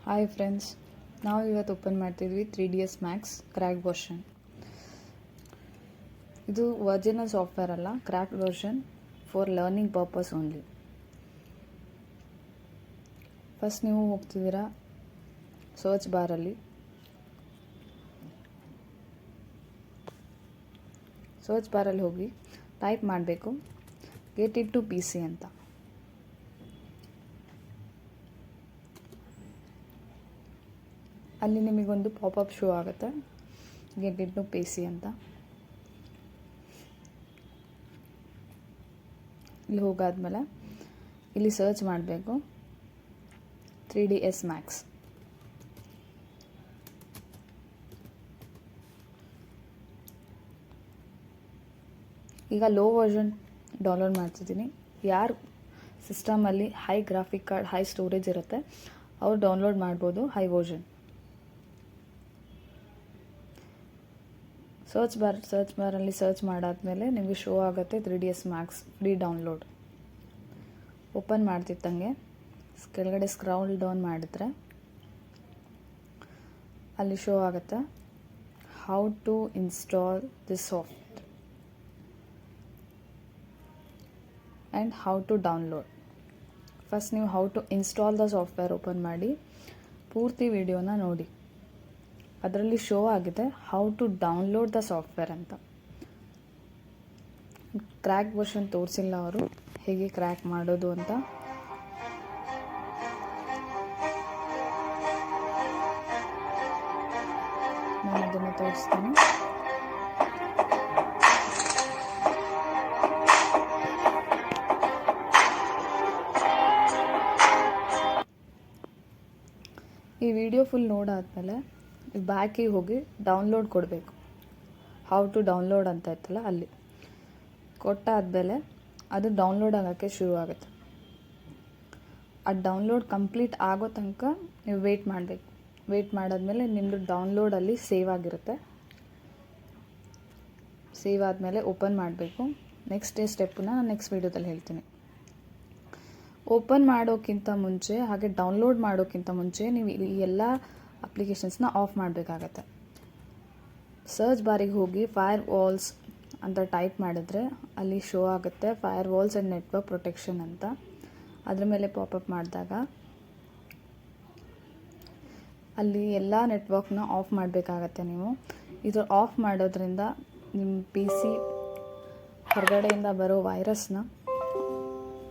Hi friends, ನಾವು ಇವತ್ತು open ಮಾಡ್ತಿದ್ವಿ 3ds Max ಕ್ರ್ಯಾಕ್ ವರ್ಷನ್. ಇದು ಒರಿಜಿನಲ್ ಸಾಫ್ಟ್ವೇರ್ ಅಲ್ಲ, crack version for learning purpose only. First ನೀವು ಹೋಗ್ತಿದ್ದೀರಾ ಸರ್ಚ್ ಬಾರಲ್ಲಿ. ಸರ್ಚ್ ಬಾರಲ್ಲಿ ಹೋಗಿ ಟೈಪ್ ಮಾಡಬೇಕು ಗೆಟ್ ಇಟ್ ಟು PC ಅಂತ. ಅಲ್ಲಿ ನಿಮಗೊಂದು ಪಾಪಪ್ ಶೋ ಆಗುತ್ತೆ, ಗೆಟ್ ಇಟ್ ಟು PC ಅಂತ. ಇಲ್ಲಿ ಹೋಗಾದ್ಮೇಲೆ ಇಲ್ಲಿ ಸರ್ಚ್ ಮಾಡಬೇಕು 3ds Max. ಈಗ ಲೋ ವರ್ಷನ್ ಡೌನ್ಲೋಡ್ ಮಾಡ್ತಿದ್ದೀನಿ. ಯಾರು ಸಿಸ್ಟಮಲ್ಲಿ high graphic card, high storage ಇರುತ್ತೆ ಅವ್ರು ಡೌನ್ಲೋಡ್ ಮಾಡ್ಬೋದು ಹೈ ವರ್ಷನ್. ಸರ್ಚ್ ಬಾರಲ್ಲಿ ಸರ್ಚ್ ಮಾಡಾದ್ಮೇಲೆ ನಿಮಗೆ ಶೋ ಆಗುತ್ತೆ 3ds Max free download. Open ಮಾಡ್ತಿದ್ದಂಗೆ ಕೆಳಗಡೆ ಸ್ಕ್ರಾಲ್ ಡೌನ್ ಮಾಡಿದ್ರೆ ಅಲ್ಲಿ ಶೋ ಆಗುತ್ತೆ how to install this software and how to download. First ನೀವು how to install the software open ಮಾಡಿ ಪೂರ್ತಿ ವಿಡಿಯೋನ ನೋಡಿ. ಅದರಲ್ಲಿ ಶೋ ಆಗಿದೆ how to download the software ಅಂತ. ಕ್ರ್ಯಾಕ್ ವರ್ಷನ್ ತೋರಿಸಿಲ್ಲ ಅವರು ಹೇಗೆ ಕ್ರ್ಯಾಕ್ ಮಾಡೋದು ಅಂತ. ನಾನು ಅದನ್ನು ತೋರಿಸ್ತೀನಿ. ಈ ವಿಡಿಯೋ ಫುಲ್ ನೋಡಾದ್ಮೇಲೆ ಬ್ಯಾಕಿಗೆ ಹೋಗಿ ಡೌನ್ಲೋಡ್ ಕೊಡಬೇಕು. ಹೌ ಟು ಡೌನ್ಲೋಡ್ ಅಂತ ಇತ್ತಲ್ಲ ಅಲ್ಲಿ ಕೊಟ್ಟಾದ್ಮೇಲೆ ಅದು ಡೌನ್ಲೋಡ್ ಆಗೋಕ್ಕೆ ಶುರು ಆಗುತ್ತೆ. ಆ ಡೌನ್ಲೋಡ್ ಕಂಪ್ಲೀಟ್ ಆಗೋ ತನಕ ನೀವು ವೆಯ್ಟ್ ಮಾಡಬೇಕು. ವೆಯ್ಟ್ ಮಾಡಾದ್ಮೇಲೆ ನಿಮ್ಮದು ಡೌನ್ಲೋಡಲ್ಲಿ ಸೇವ್ ಆಗಿರುತ್ತೆ. ಸೇವ್ ಆದಮೇಲೆ ಓಪನ್ ಮಾಡಬೇಕು. ನೆಕ್ಸ್ಟ್ ಸ್ಟೆಪ್ಪನ್ನ ನಾನು ನೆಕ್ಸ್ಟ್ ವೀಡಿಯೋದಲ್ಲಿ ಹೇಳ್ತೀನಿ. ಓಪನ್ ಮಾಡೋಕ್ಕಿಂತ ಮುಂಚೆ ಹಾಗೆ ಡೌನ್ಲೋಡ್ ಮಾಡೋಕ್ಕಿಂತ ಮುಂಚೆ ನೀವು ಈ ಎಲ್ಲ ಅಪ್ಲಿಕೇಶನ್ಸ್ನ ಆಫ್ ಮಾಡಬೇಕಾಗತ್ತೆ. ಸರ್ಚ್ ಬಾರಿಗೆ ಹೋಗಿ ಫೈರ್ ವಾಲ್ಸ್ ಅಂತ ಟೈಪ್ ಮಾಡಿದ್ರೆ ಅಲ್ಲಿ ಶೋ ಆಗುತ್ತೆ firewalls and network protection ಅಂತ. ಅದ್ರ ಮೇಲೆ ಪಾಪಪ್ ಮಾಡಿದಾಗ ಅಲ್ಲಿ ಎಲ್ಲ ನೆಟ್ವರ್ಕ್ನ ಆಫ್ ಮಾಡಬೇಕಾಗತ್ತೆ ನೀವು. ಇದು ಆಫ್ ಮಾಡೋದ್ರಿಂದ ನಿಮ್ಮ PC ಹೊರಗಡೆಯಿಂದ ಬರೋ ವೈರಸ್ನ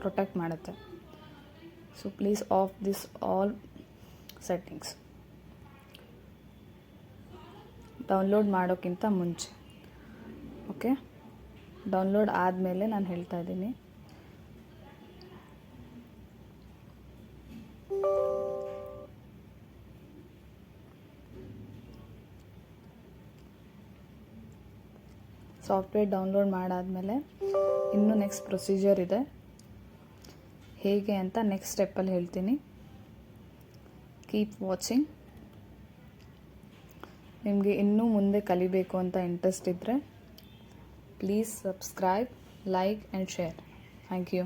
ಪ್ರೊಟೆಕ್ಟ್ ಮಾಡುತ್ತೆ. So please of this all settings download ಮಾಡೋಕ್ಕಿಂತ ಮುಂಚೆ. ಓಕೆ, ಡೌನ್ಲೋಡ್ ಆದಮೇಲೆ ನಾನು ಹೇಳ್ತಾ ಇದ್ದೀನಿ. ಸಾಫ್ಟ್ವೇರ್ ಡೌನ್ಲೋಡ್ ಮಾಡಾದಮೇಲೆ ಇನ್ನೂ ನೆಕ್ಸ್ಟ್ ಪ್ರೊಸೀಜರ್ ಇದೆ, ಹೇಗೆ ಅಂತ ನೆಕ್ಸ್ಟ್ ಸ್ಟೆಪ್ಪಲ್ಲಿ ಹೇಳ್ತೀನಿ. Keep watching. ನಿಮಗೆ ಇನ್ನೂ ಮುಂದೆ ಕಲಿಬೇಕು ಅಂತ ಇಂಟ್ರೆಸ್ಟ್ ಇದ್ದರೆ please subscribe, like and share. Thank you.